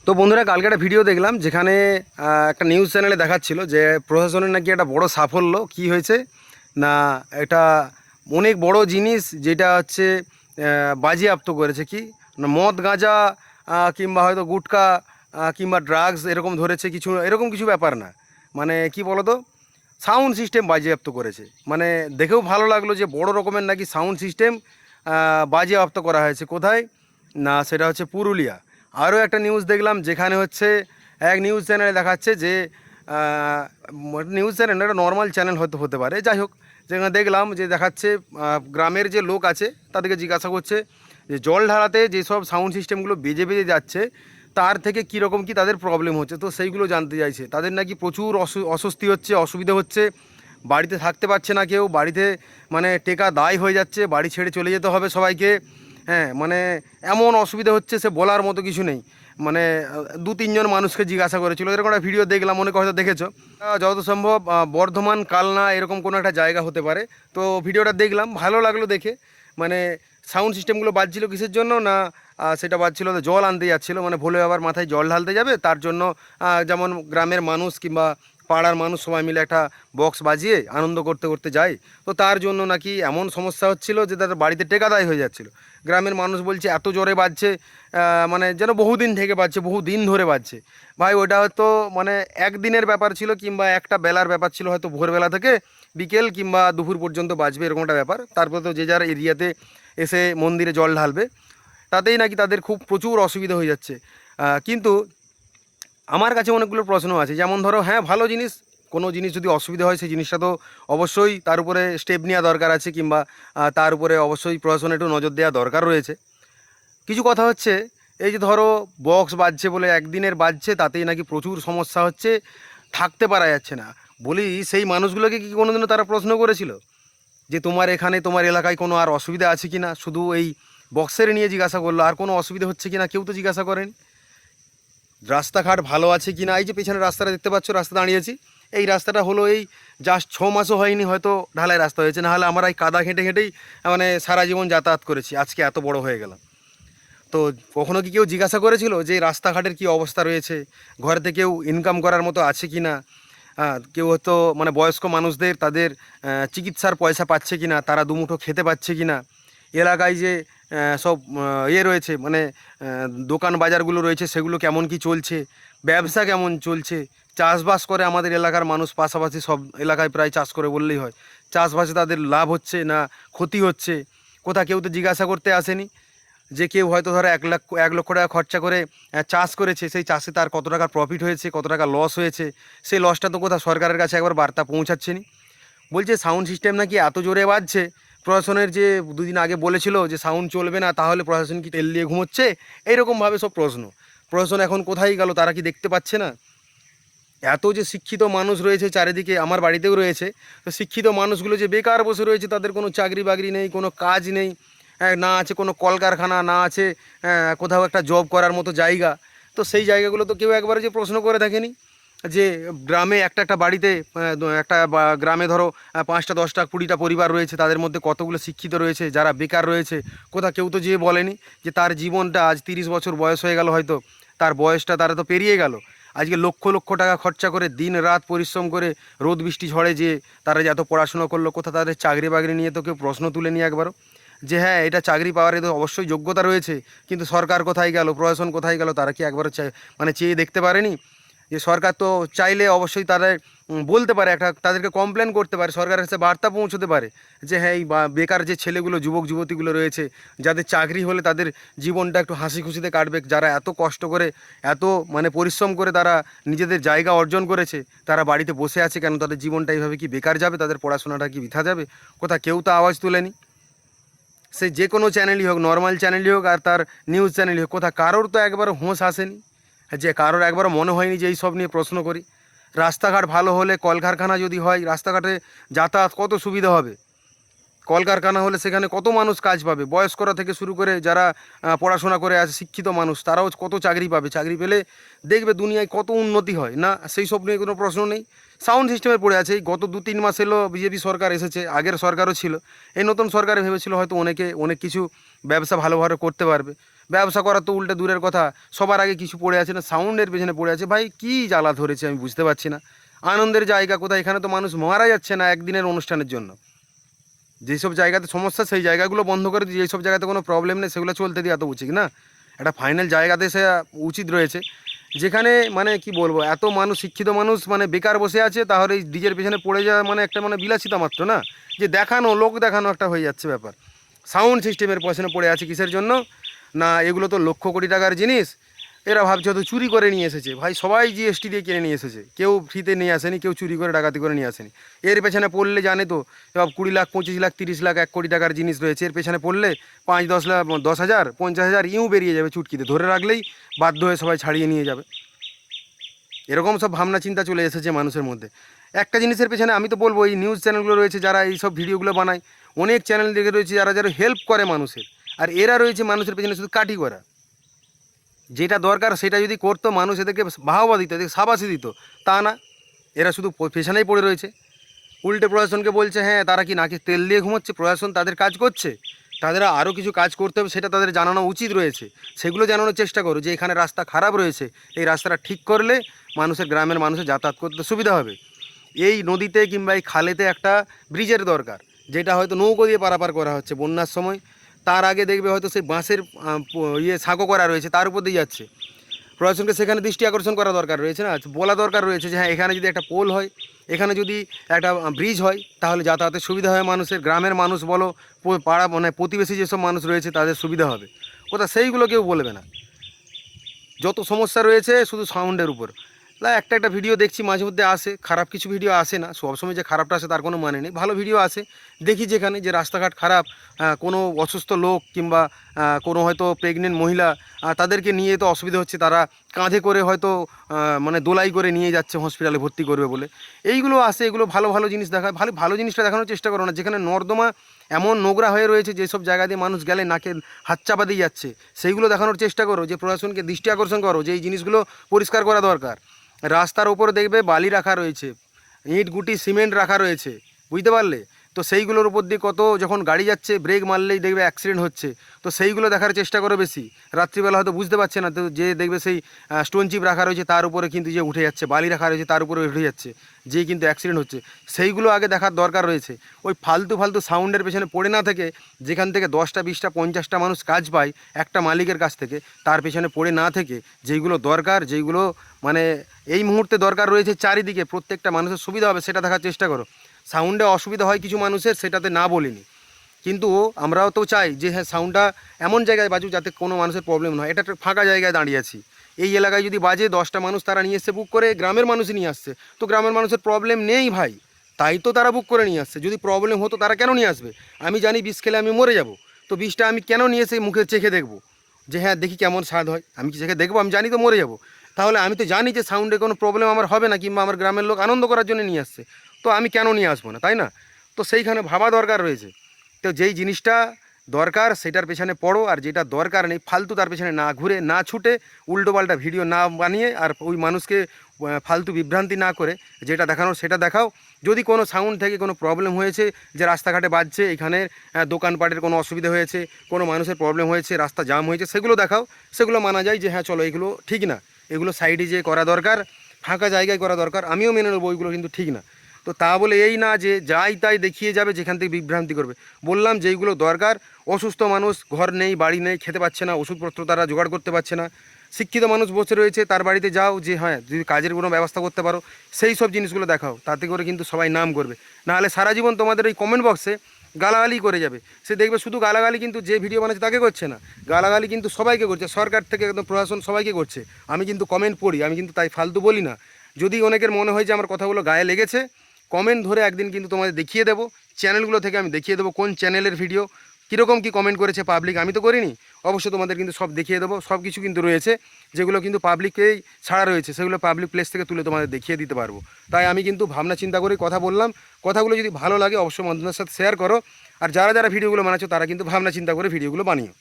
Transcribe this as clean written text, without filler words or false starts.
তো বন্ধুরা, কালকে একটা ভিডিও দেখলাম যেখানে একটা নিউজ চ্যানেলে দেখাচ্ছিল যে প্রশাসনের নাকি একটা বড় সাফল্য কি হয়েছে না, এটা অনেক বড় জিনিস যেটা হচ্ছে বাজেয়াপ্ত করেছে কি না, মদ গাঁজা কিংবা হয়তো গুটকা কিংবা ড্রাগস এরকম ধরেছে, কিছু এরকম কিছু ব্যাপার না। মানে কি বলো তো, সাউন্ড সিস্টেম বাজেয়াপ্ত করেছে। মানে দেখেও ভালো লাগলো যে বড় রকমের নাকি সাউন্ড সিস্টেম বাজেয়াপ্ত করা হয়েছে। কোথায় না, সেটা হচ্ছে পুরুলিয়া। আরও একটা নিউজ দেখলাম যেখানে হচ্ছে এক নিউজ চ্যানেলে দেখাচ্ছে যে নিউজ চ্যানেল একটা নর্মাল চ্যানেল হয়তো হতে পারে, যাই হোক, যেখানে দেখলাম যে দেখাচ্ছে গ্রামের যে লোক আছে তাদেরকে জিজ্ঞাসা করছে যে জল ঢালাতে যেসব সাউন্ড সিস্টেমগুলো বেজে বেজে যাচ্ছে তার থেকে কীরকম কি তাদের প্রবলেম হচ্ছে। তো সেইগুলো জানতে চাইছে। তাদের নাকি প্রচুর অস্বস্তি হচ্ছে, অসুবিধা হচ্ছে, বাড়িতে থাকতে পারছে না কেউ, বাড়িতে মানে টেকা দায় হয়ে যাচ্ছে, বাড়ি ছেড়ে চলে যেতে হবে সবাইকে। হ্যাঁ, মানে এমন অসুবিধা হচ্ছে সে বলার মতো কিছু নেই। মানে দু তিনজন মানুষকে জিজ্ঞাসা করেছিল, এরকম একটা ভিডিও দেখলাম, অনেকে হয়তো দেখেছো। যত সম্ভব বর্ধমান কালনা এরকম কোনো একটা জায়গা হতে পারে। তো ভিডিওটা দেখলাম, ভালো লাগলো দেখে। মানে সাউন্ড সিস্টেমগুলো বাজছিল কিসের জন্য না, সেটা বাজছিল তো জল আনতে যাচ্ছিলো, মানে ভোলে বাবার মাথায় জল ঢালতে যাবে তার জন্য। যেমন গ্রামের মানুষ কিংবা পাড়ার মানুষ সবাই মিলে একটা বক্স বাজিয়ে আনন্দ করতে করতে যায়, তো তার জন্য নাকি এমন সমস্যা হচ্ছিল যে তাদের বাড়িতে টেকাদায় হয়ে যাচ্ছিল। গ্রামের মানুষ বলছে এত জোরে বাজছে, মানে যেন বহুদিন থেকে বাজছে, বহু দিন ধরে বাজছে। ভাই ওটা হয়তো মানে একদিনের ব্যাপার ছিল কিংবা একটা বেলার ব্যাপার ছিল, হয়তো ভোরবেলা থেকে বিকেল কিংবা দুপুর পর্যন্ত বাজবে, এরকম একটা ব্যাপার। তারপরে তো যে যার এরিয়াতে এসে মন্দিরে জল ঢালবে, তাতেই নাকি তাদের খুব প্রচুর অসুবিধা হয়ে যাচ্ছে। কিন্তু আমার কাছে অনেকগুলো প্রশ্ন আছে। যেমন ধরো, হ্যাঁ ভালো জিনিস, কোনো জিনিস যদি অসুবিধা হয় সেই জিনিসটা তো অবশ্যই তার উপরে স্টেপ নেওয়া দরকার আছে, কিংবা তার উপরে অবশ্যই প্রশাসনের একটু নজর দেওয়া দরকার রয়েছে। কিছু কথা হচ্ছে, এই যে ধরো বক্স বাজছে বলে একদিনের বাজছে, তাতেই নাকি প্রচুর সমস্যা হচ্ছে, থাকতে পারা যাচ্ছে না। বলি সেই মানুষগুলোকে কি কোনোদিনও তারা প্রশ্ন করেছিল যে তোমার এখানে তোমার এলাকায় কোনো আর অসুবিধা আছে কি না? শুধু এই বক্সের নিয়ে জিজ্ঞাসা করলো, আর কোনো অসুবিধা হচ্ছে কি না কেউ তো জিজ্ঞাসা করেনি। রাস্তাঘাট ভালো আছে কি না, এই যে পেছনে রাস্তাটা দেখতে পাচ্ছ, রাস্তা দাঁড়িয়েছি, এই রাস্তাটা হলো এই জাস্ট 6 মাসও হয়নি হয়তো ঢালাই রাস্তা হয়েছে, নাহলে আমরা এই কাদা ঘেঁটে ঘেঁটেই মানে সারা জীবন যাতায়াত করেছি, আজকে এত বড় হয়ে গেলাম। তো কখনো কি কেউ জিজ্ঞাসা করেছিল যে রাস্তাঘাটের কি অবস্থা রয়েছে, ঘরেতে কেউ ইনকাম করার মতো আছে কি না? কেউ হয়তো মানে বয়স্ক মানুষদের তাদের চিকিৎসার পয়সা পাচ্ছে কি না, তারা দুমুঠো খেতে পাচ্ছে কি না, এলাকায় যে সব ইয়ে রয়েছে মানে দোকান বাজারগুলো রয়েছে সেগুলো কেমন কি চলছে, ব্যবসা কেমন চলছে, চাষবাস করে আমাদের এলাকার মানুষ, পাশাপাশি সব এলাকায় প্রায় চাষ করে বললেই হয়, চাষবাসে তাদের লাভ হচ্ছে না ক্ষতি হচ্ছে, কোথা কেউ তো জিজ্ঞাসা করতে আসেনি। যে কেউ হয়তো ধরো 1 লক্ষ টাকা খরচা করে চাষ করেছে, সেই চাষে তার কত টাকা প্রফিট হয়েছে, কত টাকা লস হয়েছে, সেই লসটা তো কোথাও সরকারের কাছে একবার বার্তা পৌঁছাচ্ছে নি। বলছে সাউন্ড সিস্টেম নাকি এত জোরে বাজছে, প্রশাসনের যে দুদিন আগে বলেছিল যে সাউন্ড চলবে না, তাহলে প্রশাসন কি তেল দিয়ে ঘুমোচ্ছে, এইরকমভাবে সব প্রশ্ন। প্রশাসন এখন কোথায় গেল, তারা কি দেখতে পাচ্ছে না? এত যে শিক্ষিত মানুষ রয়েছে চারিদিকে, আমার বাড়িতেও রয়েছে, তো শিক্ষিত মানুষগুলো যে বেকার বসে রয়েছে, তাদের কোনো চাকরি বাকরি নেই, কোনো কাজ নেই, না আছে কোনো কলকারখানা, না আছে কোথাও একটা জব করার মতো জায়গা। তো সেই জায়গাগুলো তো কেউ একবারে যে প্রশ্ন করে থাকেনি যে গ্রামে একটা একটা বাড়িতে একটা গ্রামে ধরো 5টা 10টা 20টা পরিবার রয়েছে, তাদের মধ্যে কতগুলো শিক্ষিত রয়েছে যারা বেকার রয়েছে, কোথা কেউ তো যেয়ে বলেনি যে তার জীবনটা আজ 30 বছর বয়স হয়ে গেল, হয়তো তার বয়সটা তারা তো পেরিয়ে গেল, আজকে লক্ষ লক্ষ টাকা খরচা করে দিন রাত পরিশ্রম করে রোদ বৃষ্টি ঝড়ে যে তারা যে এত পড়াশুনো করলো, কোথা তাদের চাকরি বাকরি নিয়ে তো কেউ প্রশ্ন তুলেনি একবারও যে হ্যাঁ এটা চাকরি পাওয়ার এদের অবশ্যই যোগ্যতা রয়েছে, কিন্তু সরকার কোথায় গেল, প্রশাসন কোথায় গেল, তারা কি একবারও মানে চেয়ে দেখতে পারেনি? যে সরকার তো চাইলে অবশ্যই তারা বলতে পারে, একটা তাদেরকে কমপ্লেন করতে পারে, সরকারের কাছে বার্তা পৌঁছতে পারে যে হ্যাঁ এই বেকার যে ছেলেগুলো যুবক যুবতীগুলো রয়েছে, যাদের চাকরি হলে তাদের জীবনটা একটু হাসি খুশিতে কাটবে, যারা এত কষ্ট করে এত মানে পরিশ্রম করে তারা নিজেদের জায়গা অর্জন করেছে, তারা বাড়িতে বসে আছে কেন, তাদের জীবনটা এইভাবে কি বেকার যাবে, তাদের পড়াশোনাটা কি বৃথা যাবে? কোথা কেউ তো আওয়াজ তুলেনি। সে যে কোনো চ্যানেলই হোক, নর্মাল চ্যানেলই হোক আর তার নিউজ চ্যানেলই হোক, কোথা কারোর তো একবারও হোঁশ আসেনি, যে কারোর একবারও মনে হয়নি যে এই সব নিয়ে প্রশ্ন করি। রাস্তাঘাট ভালো হলে, কলকারখানা যদি হয়, রাস্তাঘাটে যাতায়াত কত সুবিধা হবে, কলকারখানা হলে সেখানে কত মানুষ কাজ পাবে, বয়স্করা থেকে শুরু করে যারা পড়াশোনা করে আছে শিক্ষিত মানুষ, তারাও কত চাকরি পাবে, চাকরি পেলে দেখবে দুনিয়ায় কত উন্নতি হয় না, সেই সব নিয়ে কোনো প্রশ্ন নেই। সাউন্ড সিস্টেমে পড়ে আছে। এই গত 2-3 মাস এলো বিজেপি সরকার এসেছে, আগের সরকারও ছিল, এই নতুন সরকারে ভেবেছিল হয়তো অনেকে অনেক কিছু ব্যবসা ভালোভাবে করতে পারবে, ব্যবসা করার তো উল্টে দূরের কথা, সবার আগে কিছু পড়ে আছে না, সাউন্ডের পেছনে পড়ে আছে। ভাই কী জ্বালা ধরেছে আমি বুঝতে পারছি না। আনন্দের জায়গা কোথায়? এখানে তো মানুষ মারা যাচ্ছে না একদিনের অনুষ্ঠানের জন্য। যেসব জায়গাতে সমস্যা সেই জায়গাগুলো বন্ধ করে দিয়ে, যেসব জায়গাতে কোনো প্রবলেম নেই সেগুলো চলতে দেওয়া তো উচিত না। একটা ফাইনাল জায়গাতে সে উচিত রয়েছে, যেখানে মানে কি বলবো, এত মানুষ, শিক্ষিত মানুষ মানে বেকার বসে আছে, তাহলে এই ডিজের পেছনে পড়ে যাওয়া মানে একটা মানে বিলাসিতা মাত্র না, যে দেখানো, লোক দেখানো একটা হয়ে যাচ্ছে ব্যাপার। সাউন্ড সিস্টেমের পেছনে পড়ে আছে কিসের জন্য? না, এগুলো তো লক্ষ কোটি টাকার জিনিস, এরা ভাবছে হয়তো চুরি করে নিয়ে এসেছে। ভাই সবাই জিএসটি দিয়ে কিনে নিয়ে এসেছে, কেউ ফ্রিতে নিয়ে আসেনি, কেউ চুরি করে ডাকাতি করে নিয়ে আসেনি। এর পেছনে পড়লে জানে তো সব 20 লাখ 25 লাখ 30 লাখ 1 কোটি টাকার জিনিস রয়েছে, এর পেছনে পড়লে 5-10 লাখ 10,000 50,000 ইউ বেরিয়ে যাবে চুটকিতে, ধরে রাখলেই বাধ্য হয়ে সবাই ছাড়িয়ে নিয়ে যাবে। এরকম সব ভাবনা চিন্তা চলে এসেছে মানুষের মধ্যে। একটা জিনিসের পেছনে আমি তো বলবো, এই নিউজ চ্যানেলগুলো রয়েছে যারা এই সব ভিডিওগুলো বানায়, অনেক চ্যানেল দিকে রয়েছে যারা যারা হেল্প করে মানুষের, আর এরা রয়েছে মানুষের পেছনে শুধু কাটি করা। যেটা দরকার সেটা যদি করতো, মানুষ এদেরকে বাহবা দিত, এদেরকে সাবাসি দিত, তা না, এরা শুধু পেছনেই পড়ে রয়েছে। উল্টে প্রশাসনকে বলছে হ্যাঁ তারা কি নাকি তেল দিয়ে ঘুমোচ্ছে, প্রশাসন তাদের কাজ করছে, তাদের আরও কিছু কাজ করতে হবে, সেটা তাদের জানানো উচিত রয়েছে। সেগুলো জানানোর চেষ্টা করো যে এখানে রাস্তা খারাপ রয়েছে, এই রাস্তাটা ঠিক করলে মানুষের, গ্রামের মানুষের যাতায়াত করতে সুবিধা হবে। এই নদীতে কিংবা এই খালেতে একটা ব্রিজের দরকার, যেটা হয়তো নৌকো দিয়ে পারাপার করা হচ্ছে বন্যার সময়, তার আগে দেখবে হয়তো সেই বাঁশের সাঁকো করা রয়েছে, তার উপর দিয়ে যাচ্ছে। প্রশাসনকে সেখানে দৃষ্টি আকর্ষণ করা দরকার রয়েছে, না বলা দরকার রয়েছে যে হ্যাঁ এখানে যদি একটা পোল হয়, এখানে যদি একটা ব্রিজ হয়, তাহলে যাতায়াতের সুবিধা হয় মানুষের, গ্রামের মানুষ বলো, পাড়া মানে প্রতিবেশী যেসব মানুষ রয়েছে তাদের সুবিধা হবে। কোথা সেইগুলো কেউ বলবে না। যত সমস্যা রয়েছে শুধু সাউন্ডের উপর। একটা একটা ভিডিও দেখছি মাঝে মধ্যে আসে, খারাপ কিছু ভিডিও আসে না, সবসময় যে খারাপটা আসে তার কোনো মানে নেই, ভালো ভিডিও আসে। দেখি যেখানে যে রাস্তাঘাট খারাপ, কোনো অসুস্থ লোক কিংবা কোনো হয়তো প্রেগনেন্ট মহিলা, তাদেরকে নিয়ে তো অসুবিধা হচ্ছে, তারা কাঁধে করে হয়তো মানে দোলাই করে নিয়ে যাচ্ছে হসপিটালে ভর্তি করবে বলে, এইগুলো আসে। এগুলো ভালো ভালো জিনিস দেখায়, ভালো ভালো জিনিসটা দেখানোর চেষ্টা করো না। যেখানে নর্দমা এমন নোংরা হয়ে রয়েছে, যেসব জায়গা দিয়ে মানুষ গেলে নাকে হাত চাপা দিয়ে যাচ্ছে, সেইগুলো দেখানোর চেষ্টা করো, যে প্রশাসনকে দৃষ্টি আকর্ষণ করো যে এই জিনিসগুলো পরিষ্কার করা দরকার। রাস্তার ওপর দেখবে বালি রাখা রয়েছে, ইট গুটি সিমেন্ট রাখা রয়েছে, বুঝতে পারলে? তো সেইগুলোর উপর দিয়ে কত, যখন গাড়ি যাচ্ছে ব্রেক মারলেই দেখবে অ্যাক্সিডেন্ট হচ্ছে, তো সেইগুলো দেখার চেষ্টা করো বেশি। রাত্রিবেলা হয়তো বুঝতে পারছে না, তো যে দেখবে সেই স্টোন চিপ রাখা রয়েছে তার উপরে কিন্তু যে উঠে যাচ্ছে, বালি রাখা রয়েছে তার উপরে উঠে যাচ্ছে, যে কিন্তু অ্যাক্সিডেন্ট হচ্ছে, সেইগুলো আগে দেখার দরকার রয়েছে। ওই ফালতু ফালতু সাউন্ডের পেছনে পড়ে না থেকে, যেখান থেকে 10টা 20টা 50টা মানুষ কাজ পায় একটা মালিকের কাছ থেকে, তার পেছনে পড়ে না থেকে যেইগুলো দরকার, যেইগুলো মানে এই মুহূর্তে দরকার রয়েছে চারিদিকে, প্রত্যেকটা মানুষের সুবিধা হবে সেটা দেখার চেষ্টা করো। সাউন্ডে অসুবিধা হয় কিছু মানুষের, সেটাতে না বলিনি, কিন্তু আমরাও তো চাই যে হ্যাঁ সাউন্ডটা এমন জায়গায় বাজুক যাতে কোনো মানুষের প্রবলেম নয়। এটা একটা ফাঁকা জায়গায় দাঁড়িয়ে আছি, এই এলাকায় যদি বাজে 10টা মানুষ তারা নিয়ে এসছে বুক করে, গ্রামের মানুষই নিয়ে আসছে, তো গ্রামের মানুষের প্রবলেম নেই ভাই, তাই তো তারা বুক করে নিয়ে আসছে। যদি প্রবলেম হতো তারা কেন নিয়ে আসবে? আমি জানি বিষ খেলে আমি মরে যাব, তো বিষটা আমি কেন নিয়ে এসে মুখে চেখে দেখবো যে হ্যাঁ দেখি কেমন স্বাদ হয়? আমি কি চেখে দেখবো? আমি জানি তো মরে যাব। তাহলে আমি তো জানি যে সাউন্ডে কোনো প্রবলেম আমার হবে না, কিংবা আমার গ্রামের লোক আনন্দ করার জন্য নিয়ে আসছে, তো আমি কেন নিয়ে আসবো না, তাই না? তো সেইখানে ভাবা দরকার রয়েছে। তো যেই জিনিসটা দরকার সেটার পেছনে পড়ো, আর যেটা দরকার নেই ফালতু তার পেছনে না ঘুরে, না ছুটে, উল্টোপাল্টা ভিডিও না বানিয়ে, আর ওই মানুষকে ফালতু বিভ্রান্তি না করে যেটা দেখানোর সেটা দেখাও। যদি কোনো সাউন্ড থেকে কোনো প্রবলেম হয়েছে, যে রাস্তাঘাটে বাজছে, এখানে দোকানপাটের কোনো অসুবিধা হয়েছে, কোনো মানুষের প্রবলেম হয়েছে, রাস্তা জাম হয়েছে, সেগুলো দেখাও। সেগুলো মানা যায় যে হ্যাঁ চলো এগুলো ঠিক না, এগুলো সাইডে যেয়ে করা দরকার, ফাঁকা জায়গায় করা দরকার, আমিও মেনে নেবো ওইগুলো কিন্তু ঠিক না। তো তা বলে এই না যে যাই তাই দেখিয়ে যাবে, যেখান থেকে বিভ্রান্তি করবে। বললাম যেইগুলো দরকার, অসুস্থ মানুষ, ঘর নেই বাড়ি নেই, খেতে পাচ্ছে না, ওষুধপত্র তারা জোগাড় করতে পারছে না, শিক্ষিত মানুষ বসে রয়েছে, তার বাড়িতে যাও, যে হ্যাঁ যদি কাজের কোনো ব্যবস্থা করতে পারো সেই সব জিনিসগুলো দেখাও, তাতে করে কিন্তু সবাই নাম করবে। নাহলে সারা জীবন তোমাদের এই কমেন্ট বক্সে গালাগালি করে যাবে। সে দেখবে শুধু গালাগালি কিন্তু যে ভিডিও বানাচ্ছে তাকে করছে না, গালাগালি কিন্তু সবাইকে করছে, সরকার থেকে একদম প্রশাসন সবাইকে করছে। আমি কিন্তু কমেন্ট পড়ি, আমি কিন্তু তাই ফালতু বলি না। যদি অনেকের মনে হয় যে আমার কথাগুলো গায়ে লেগেছে, কমেন্ট ধরে একদিন কিন্তু তোমাদের দেখিয়ে দেবো, চ্যানেলগুলো থেকে আমি দেখিয়ে দেবো কোন চ্যানেলের ভিডিও কীরকম কী কমেন্ট করেছে পাবলিক, আমি তো করিনি। অবশ্যই তোমাদের কিন্তু সব দেখিয়ে দেবো, সব কিছু কিন্তু রয়েছে, যেগুলো কিন্তু পাবলিকেই ছাড়া রয়েছে, সেগুলো পাবলিক প্লেস থেকে তুলে তোমাদের দেখিয়ে দিতে পারবো। তাই আমি কিন্তু ভাবনা চিন্তা করে কথা বললাম। কথাগুলো যদি ভালো লাগে অবশ্যই বন্ধুদের সাথে শেয়ার করো, আর যারা যারা ভিডিওগুলো বানাচ্ছো তারা কিন্তু ভাবনা চিন্তা করে ভিডিওগুলো বানিও।